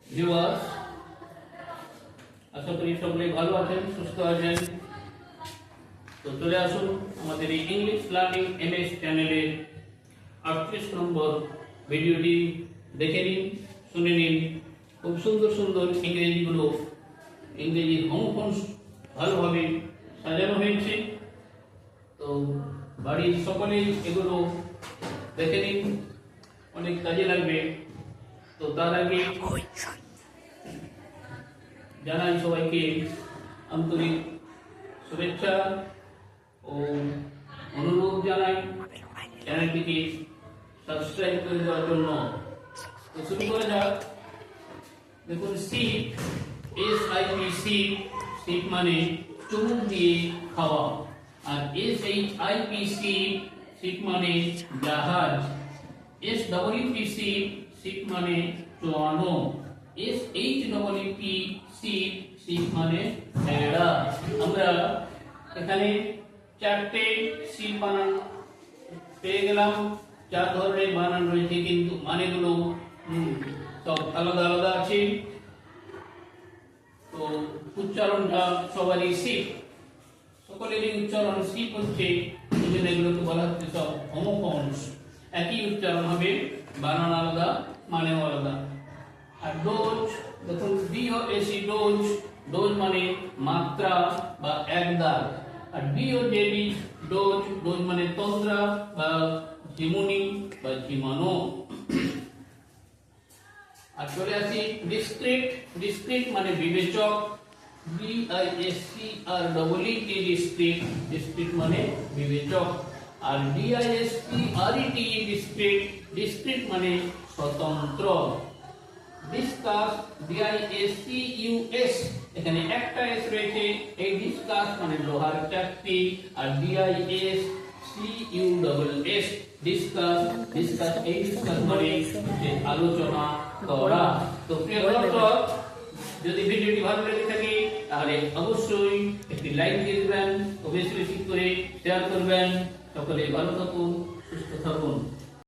Viewers, আশা করি সকলে ভালো আছেন, সুস্থ আছেন। তো চলে আসুন আমাদের এই ইংলিশ লার্নিং এমএস চ্যানেলের 38 নম্বর ভিডিওটি দেখে নিন, শুনে নিন। খুব সুন্দর সুন্দর ইংরেজি হোমফোনস ভালোভাবে সাজানো হয়েছে। তো বাড়ির সকলেই এগুলো দেখে নিন, অনেক কাজে লাগবে। তো তার আগে জানাই সবাইকে আন্তরিক শুভেচ্ছা ও অনুরোধ জানাই চ্যানেলটিকে সাবস্ক্রাইব করে দেওয়ার জন্য। তো শুরু করা যাক। দেখুন, সিপ, সিপ মানে চুমুক দিয়ে খাওয়া, আর সিপ মানে জাহাজ, সিপ মানে চোয়ানো, সিপ মানে ভেড়া। আমরা এখানে চারটে সিপ বানান পেয়ে গেলাম। 4 ধরনের বানান রয়েছে, কিন্তু মানেগুলো সব আলাদা আলাদা আছে। তো উচ্চারণটা সবারই সিপ, সকলেরই উচ্চারণ সিপ হচ্ছে, এগুলোকে বলা হচ্ছে সব হোমোফোনস। একই উচ্চারণ হবে, বানান আলাদা, মানেও আলাদা। আর ডোজ, দেখুন DOAC, ডোজ মানে মাত্রা বা একদাগ। আর DOJD, ডোজ মানে তন্দ্রা বা ঝিমুনি বা ঝিমানো। আর চলে আসি ডিসক্রিট মানে বিবেচক, ডিসক্রিট মানে বিবেচক। আর ডিসক্রিট মানে স্বতন্ত্র। ডিসকাস, এখানে একটা এস রয়েছে, এই ডিসকাস মানে লোহার চাকতি। আর ডিসকাস মানে আলোচনা করা। তো প্রিয় দর্শক, যদি ভিডিওটি ভালো লেগে থাকে তাহলে অবশ্যই একটি লাইক দিয়ে দেবেন ও বেশি বেশি করে শেয়ার করবেন। সকলে ভালো থাকুন, সুস্থ থাকুন।